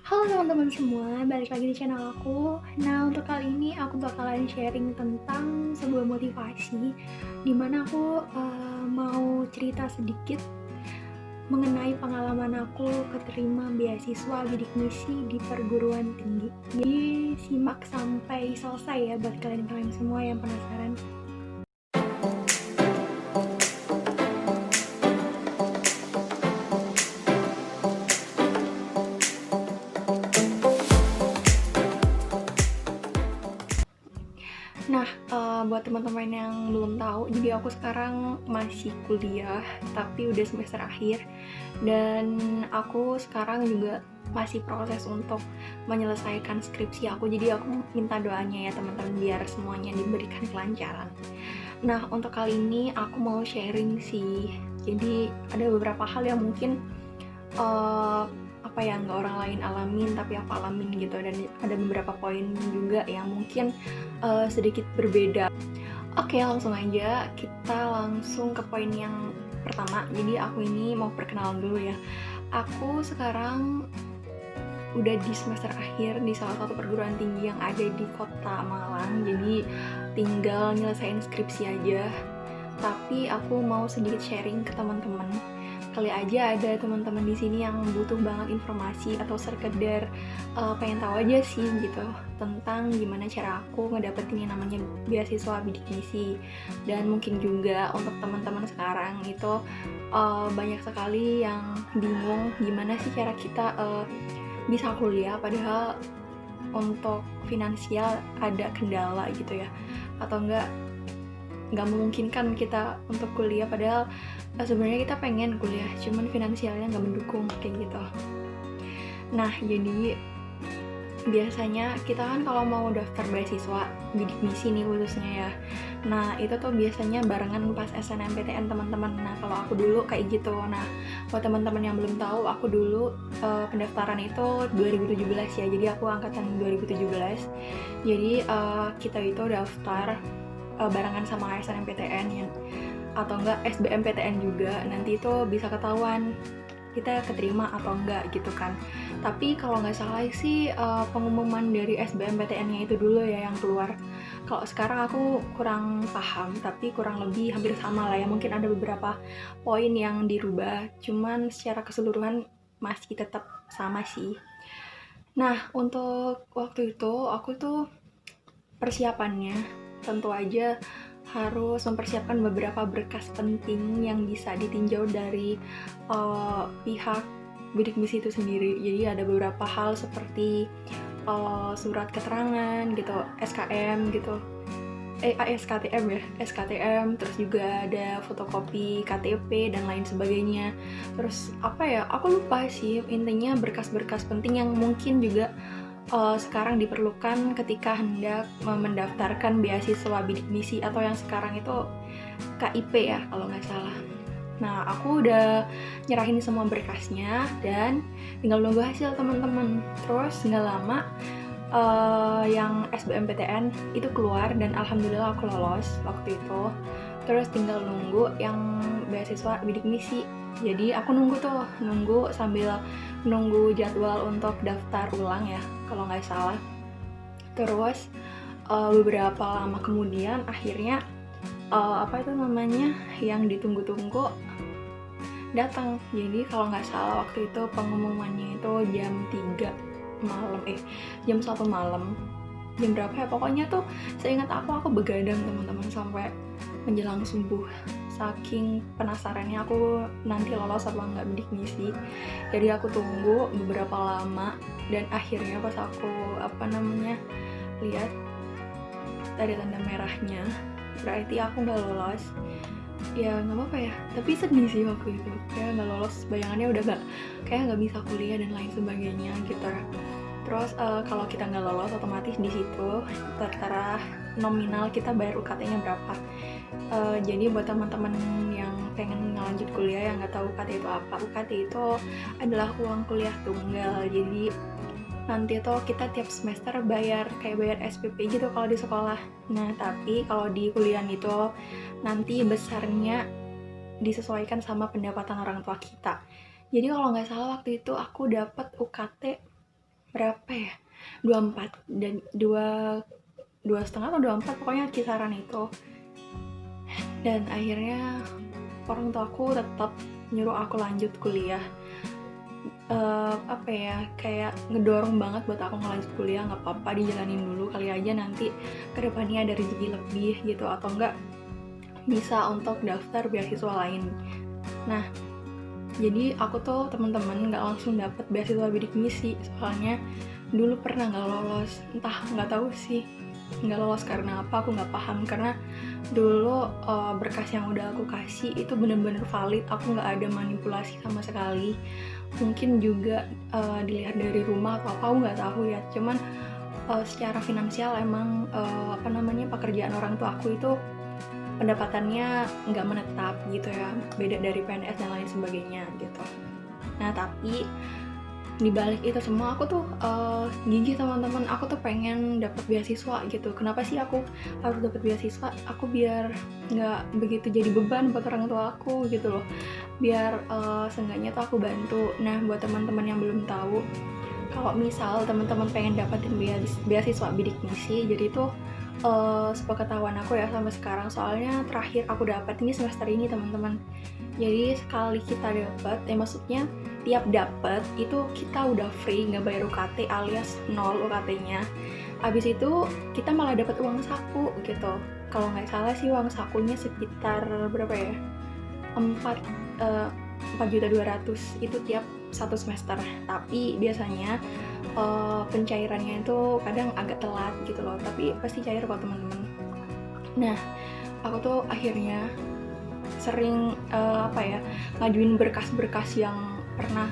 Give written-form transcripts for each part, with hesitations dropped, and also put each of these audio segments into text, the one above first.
Halo teman-teman semua, balik lagi di channel aku. Nah, untuk kali ini aku bakalan sharing tentang sebuah motivasi dimana aku mau cerita sedikit mengenai pengalaman aku keterima beasiswa bidik misi di perguruan tinggi. Jadi simak sampai selesai ya buat kalian-kalian semua yang penasaran. Nah, buat teman-teman yang belum tahu, jadi aku sekarang masih kuliah, tapi udah semester akhir. Dan aku sekarang juga masih proses untuk menyelesaikan skripsi aku. Jadi aku minta doanya ya teman-teman, biar semuanya diberikan kelancaran. Nah, untuk kali ini aku mau sharing sih. Jadi ada beberapa hal yang mungkin apa ya, nggak orang lain alamin tapi aku alamin gitu, dan ada beberapa poin juga yang mungkin sedikit berbeda. Oke, langsung aja kita langsung ke poin yang pertama. Jadi aku ini mau perkenalan dulu ya. Aku sekarang udah di semester akhir di salah satu perguruan tinggi yang ada di kota Malang. Jadi tinggal nyelesain skripsi aja. Tapi aku mau sedikit sharing ke teman-teman. Kali aja ada teman-teman di sini yang butuh banget informasi atau sekedar pengen tahu aja sih gitu tentang gimana cara aku ngedapetin yang namanya beasiswa bidik misi. Dan mungkin juga untuk teman-teman sekarang itu banyak sekali yang bingung gimana sih cara kita bisa kuliah padahal untuk finansial ada kendala gitu ya, atau nggak memungkinkan kita untuk kuliah padahal sebenarnya kita pengen kuliah cuman finansialnya nggak mendukung kayak gitu. Nah, jadi biasanya kita kan kalau mau daftar beasiswa bidik misi nih khususnya ya, nah itu tuh biasanya barengan pas SNMPTN teman-teman. Nah kalau aku dulu kayak gitu. Nah buat teman-teman yang belum tahu, aku dulu pendaftaran itu 2017 ya, jadi aku angkatan 2017. Jadi kita itu daftar barengan sama SNMPTN ya, atau enggak SBMPTN juga. Nanti itu bisa ketahuan kita keterima atau enggak gitu kan. Tapi kalau nggak salah sih pengumuman dari SBMPTN-nya itu dulu ya yang keluar. Kalau sekarang aku kurang paham, tapi kurang lebih hampir sama lah ya. Mungkin ada beberapa poin yang dirubah, cuman secara keseluruhan masih tetap sama sih. Nah, untuk waktu itu aku tuh persiapannya tentu aja harus mempersiapkan beberapa berkas penting yang bisa ditinjau dari pihak bidik misi itu sendiri. Jadi ada beberapa hal seperti surat keterangan gitu, SKM gitu, SKTM ya, SKTM, terus juga ada fotokopi KTP dan lain sebagainya. Terus apa ya, aku lupa sih, intinya berkas-berkas penting yang mungkin juga sekarang diperlukan ketika hendak mendaftarkan beasiswa bidik misi atau yang sekarang itu KIP ya kalau nggak salah. Nah, aku udah nyerahin semua berkasnya dan tinggal nunggu hasil teman-teman. Terus nggak lama yang SBMPTN itu keluar dan alhamdulillah aku lolos waktu itu. Terus tinggal nunggu yang beasiswa bidik misi. Jadi aku nunggu sambil nunggu jadwal untuk daftar ulang ya kalau nggak salah. Terus beberapa lama kemudian akhirnya apa itu namanya yang ditunggu-tunggu datang. Jadi kalau nggak salah waktu itu pengumumannya itu jam 3 malam, jam 1 malam. Jam berapa ya? Pokoknya tuh seingat aku begadang teman-teman sampai menjelang subuh. Saking penasarannya aku nanti lolos apa nggak bidik misi. Jadi aku tunggu beberapa lama dan akhirnya pas aku lihat ada tanda merahnya, berarti aku nggak lolos. Ya nggak apa-apa ya, tapi sedih sih waktu itu kayak nggak lolos, bayangannya udah nggak bisa kuliah dan lain sebagainya gitu. Terus kalau kita nggak lolos otomatis di situ tertera nominal kita bayar UKT-nya berapa. Jadi buat teman-teman yang pengen ngelanjut kuliah yang nggak tahu UKT itu apa, UKT itu adalah uang kuliah tunggal. Jadi nanti tuh kita tiap semester bayar SPP gitu kalau di sekolah. Nah tapi kalau di kuliah itu nanti besarnya disesuaikan sama pendapatan orang tua kita. Jadi kalau nggak salah waktu itu aku dapat UKT berapa ya, 24 dan 2,5 atau 24, pokoknya kisaran itu. Dan akhirnya orang tua aku tetap nyuruh aku lanjut kuliah. Apa ya, kayak ngedorong banget buat aku ngelanjut kuliah, nggak apa-apa dijalanin dulu, kali aja nanti kedepannya ada rezeki lebih gitu, atau enggak bisa untuk daftar beasiswa lain. Nah, jadi aku tuh teman-teman nggak langsung dapet beasiswa bidik misi, soalnya dulu pernah nggak lolos, entah nggak tahu sih nggak lolos karena apa, aku nggak paham. Karena dulu berkas yang udah aku kasih itu bener-bener valid, aku nggak ada manipulasi sama sekali. Mungkin juga dilihat dari rumah atau apa, aku nggak tahu ya, cuman secara finansial emang pekerjaan orang tua aku itu pendapatannya nggak menetap gitu ya, beda dari PNS dan lain sebagainya gitu. Nah, tapi dibalik itu semua aku tuh gigih teman-teman, aku tuh pengen dapat beasiswa gitu. Kenapa sih aku harus dapat beasiswa? Aku biar nggak begitu jadi beban buat orang tua aku gitu loh, biar seenggaknya tuh aku bantu. Nah, buat teman-teman yang belum tahu, kalau misal teman-teman pengen dapetin beasiswa bidik misi, jadi itu sepengetahuan aku ya sampai sekarang, soalnya terakhir aku dapat ini semester ini teman-teman. Jadi sekali kita dapat, maksudnya tiap dapat itu kita udah free, nggak bayar UKT alias 0 UKT-nya. Abis itu kita malah dapat uang saku gitu. Kalau nggak salah sih uang sakunya sekitar berapa ya? 4.200.000 itu tiap satu semester. Tapi biasanya pencairannya itu kadang agak telat gitu loh, tapi pasti cair kok teman-teman. Nah, aku tuh akhirnya sering ngajuin berkas-berkas yang pernah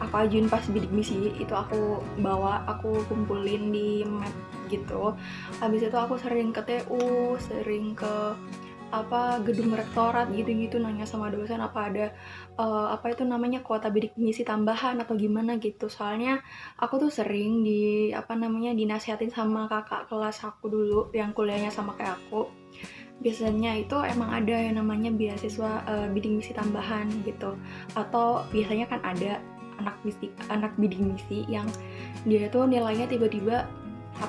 aku ajuin pas bidik misi itu, aku bawa, aku kumpulin di map gitu. Habis itu aku sering ke TU, sering ke gedung rektorat gitu-gitu, nanya sama dosen apa ada kuota bidik misi tambahan atau gimana gitu. Soalnya aku tuh sering dinasihatin sama kakak kelas aku dulu yang kuliahnya sama kayak aku. Biasanya itu emang ada yang namanya beasiswa bidik misi tambahan gitu. Atau biasanya kan ada anak bidik misi yang dia tuh nilainya tiba-tiba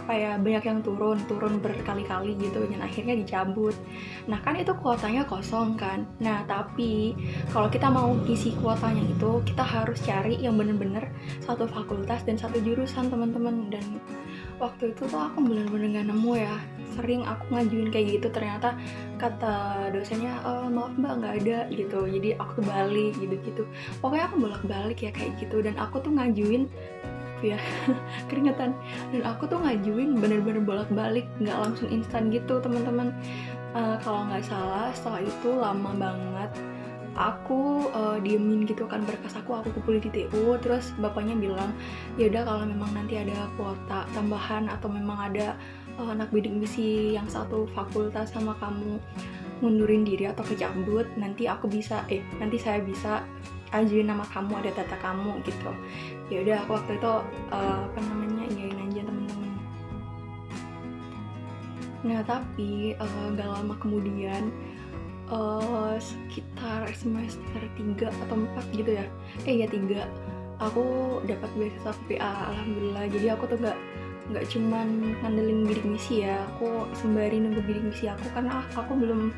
banyak yang turun berkali-kali gitu dan akhirnya dicabut. Nah, kan itu kuotanya kosong kan. Nah, tapi kalau kita mau isi kuotanya itu kita harus cari yang bener-bener satu fakultas dan satu jurusan teman-teman. Dan waktu itu tuh aku bener-bener gak nemu ya. Sering aku ngajuin kayak gitu, ternyata kata dosennya maaf mbak nggak ada gitu. Jadi aku tuh balik gitu. Pokoknya aku bolak-balik ya kayak gitu, dan aku tuh ngajuin ya keringetan, dan aku tuh ngajuin bener-bener bolak-balik, nggak langsung instan gitu teman-teman. Kalau nggak salah setelah itu lama banget aku diemin gitu kan berkas aku kumpulin di TU. Terus bapaknya bilang ya udah kalau memang nanti ada kuota tambahan atau memang ada anak bidik misi yang satu fakultas sama kamu mundurin diri atau kecabut, nanti saya bisa ajuin nama kamu, ada data kamu gitu. Ya udah, aku waktu itu iyain aja temen-temen. Nah, tapi gak lama kemudian sekitar semester 3 atau 4 gitu ya, 3, aku dapat beasiswa PA, alhamdulillah. Jadi aku tuh nggak cuman ngandelin bidik misi ya, aku sembari nunggu bidik misi aku, karena aku belum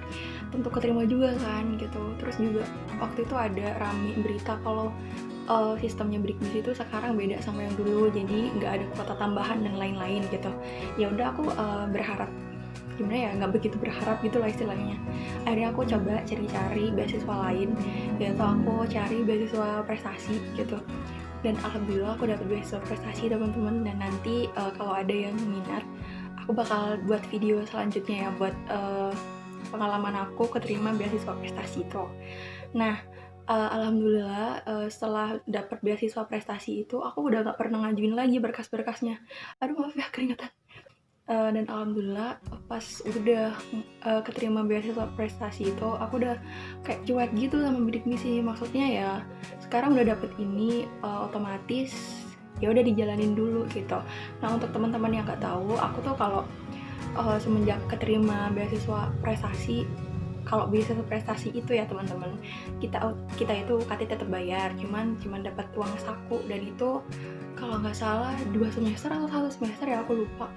tentu keterima juga kan gitu. Terus juga waktu itu ada rame berita kalau sistemnya bidik misi itu sekarang beda sama yang dulu, jadi nggak ada kuota tambahan dan lain-lain gitu. Ya udah, aku berharap gimana ya, nggak begitu berharap gitu lah istilahnya. Akhirnya aku coba cari-cari beasiswa lain, yaitu aku cari beasiswa prestasi gitu. Dan alhamdulillah aku dapat beasiswa prestasi teman-teman. Dan nanti kalau ada yang minat, aku bakal buat video selanjutnya ya buat pengalaman aku keterima beasiswa prestasi itu. Nah, alhamdulillah setelah dapat beasiswa prestasi itu aku udah gak pernah ngajuin lagi berkas-berkasnya. Aduh maaf ya keringetan. Dan alhamdulillah pas udah keterima beasiswa prestasi itu, aku udah kayak cuek gitu sama bidik misi. Maksudnya ya sekarang udah dapet ini, otomatis ya udah dijalanin dulu gitu. Nah, untuk teman-teman yang nggak tahu, aku tuh kalau semenjak keterima beasiswa prestasi, kalau beasiswa prestasi itu ya teman-teman, kita itu UKT tetap bayar, cuman dapat uang saku, dan itu kalau nggak salah 2 semester atau 1 semester ya, aku lupa.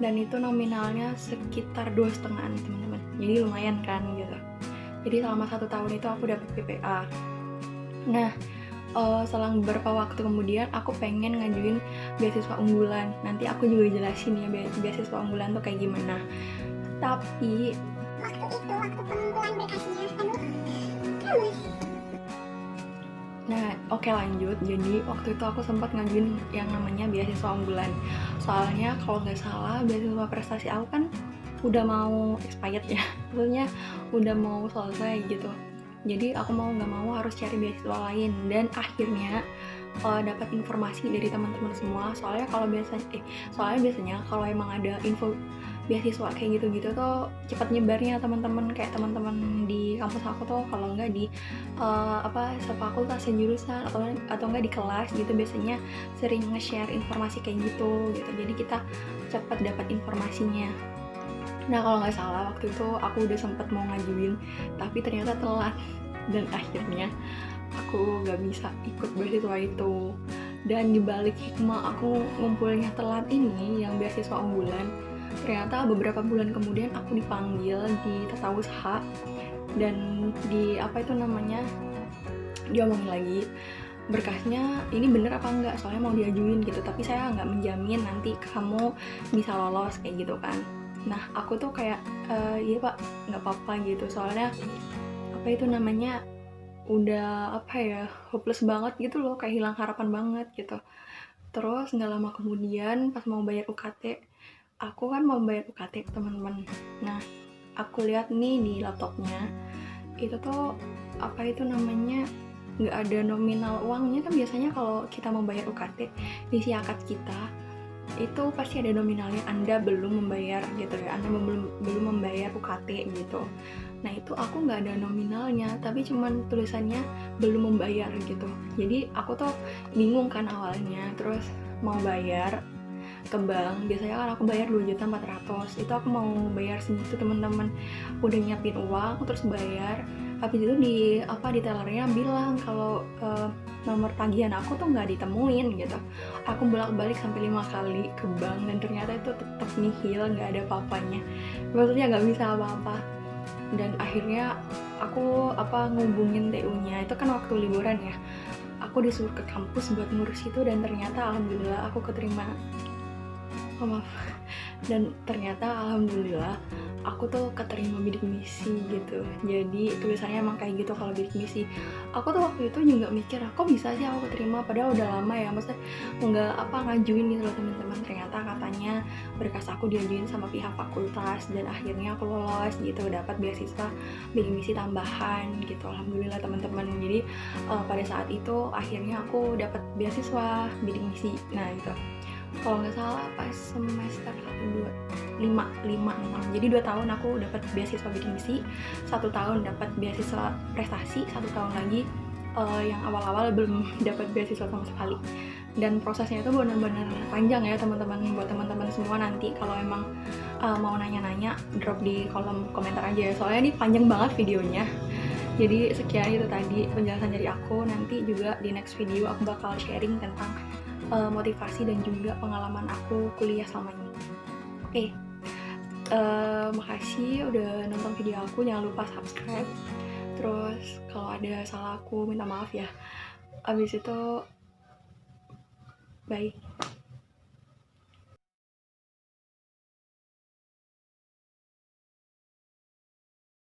Dan itu nominalnya sekitar 2,5-an teman-teman, jadi lumayan kan gitu. Jadi selama 1 tahun itu aku dapat PPA. Nah, selang beberapa waktu kemudian aku pengen ngajuin beasiswa unggulan. Nanti aku juga jelasin ya beasiswa unggulan tuh kayak gimana. Tapi waktu pengumpulan berkasnya, nah, oke, lanjut. Jadi waktu itu aku sempat ngajuin yang namanya beasiswa unggulan. Soalnya kalau nggak salah beasiswa prestasi aku kan udah mau expired ya, maksudnya udah mau selesai gitu. Jadi aku mau nggak mau harus cari beasiswa lain, dan akhirnya dapat informasi dari teman-teman semua. Soalnya biasanya kalau emang ada info beasiswa kayak gitu-gitu tuh cepat nyebarnya teman-teman, kayak teman-teman di kampus aku tuh kalau nggak di sefakultas sejurusan atau nggak di kelas gitu, biasanya sering nge-share informasi kayak gitu. Jadi kita cepat dapat informasinya. Nah, kalau nggak salah waktu itu aku udah sempat mau ngajuin, tapi ternyata telat, dan akhirnya aku nggak bisa ikut beasiswa itu. Dan dibalik hikmah aku ngumpulnya telat ini, yang beasiswa unggulan, ternyata beberapa bulan kemudian aku dipanggil di tata usaha, dan diomongin lagi berkasnya ini bener apa enggak, soalnya mau diajuin gitu, tapi saya nggak menjamin nanti kamu bisa lolos kayak gitu kan. Nah, aku tuh kayak iya Pak, nggak apa-apa gitu, soalnya udah hopeless banget gitu loh, kayak hilang harapan banget gitu. Terus nggak lama kemudian pas mau bayar UKT, aku kan mau bayar UKT teman-teman. Nah, aku lihat nih di laptopnya, itu tuh nggak ada nominal uangnya. Kan biasanya kalau kita mau bayar UKT di siakat kita itu pasti ada nominalnya, Anda belum membayar gitu ya, Anda belum membayar UKT gitu. Nah, itu aku nggak ada nominalnya, tapi cuman tulisannya belum membayar gitu. Jadi aku tuh bingung kan awalnya, terus mau bayar ke bank. Biasanya kan aku bayar 2.400.000, itu aku mau bayar segitu teman-teman, udah nyiapin uang terus bayar. Habis itu di tellernya bilang kalau nomor tagihan aku tuh nggak ditemuin gitu. Aku bolak-balik sampai 5 kali ke bank, dan ternyata itu tetap nihil, nggak ada apa-apanya, maksudnya nggak bisa apa-apa. Dan akhirnya aku ngubungin TU-nya, itu kan waktu liburan ya, aku disuruh ke kampus buat ngurus itu, dan ternyata alhamdulillah aku keterima. Dan ternyata alhamdulillah aku tuh keterima bidik misi gitu. Jadi tulisannya emang kayak gitu kalau bidik misi. Aku tuh waktu itu juga mikir, kok bisa sih aku keterima, padahal udah lama ya, maksudnya nggak ngajuin gitu loh teman-teman. Ternyata katanya berkas aku diajuin sama pihak fakultas, dan akhirnya aku lolos gitu, dapat beasiswa bidik misi tambahan gitu. Alhamdulillah teman-teman. Jadi pada saat itu akhirnya aku dapat beasiswa bidik misi. Nah, itu kalau nggak salah pas semester 1, 2, 5, 6. Jadi 2 tahun aku dapat beasiswa bidik misi, 1 tahun dapat beasiswa prestasi, 1 tahun lagi yang awal-awal belum dapat beasiswa sama sekali. Dan prosesnya itu benar-benar panjang ya teman-teman. Buat teman-teman semua, nanti kalau emang mau nanya-nanya, drop di kolom komentar aja ya, soalnya ini panjang banget videonya. Jadi sekian itu tadi penjelasan dari aku. Nanti juga di next video aku bakal sharing tentang motivasi dan juga pengalaman aku kuliah selama ini. Oke, makasih udah nonton video aku. Jangan lupa subscribe. Terus kalau ada salah aku minta maaf ya. Abis itu bye.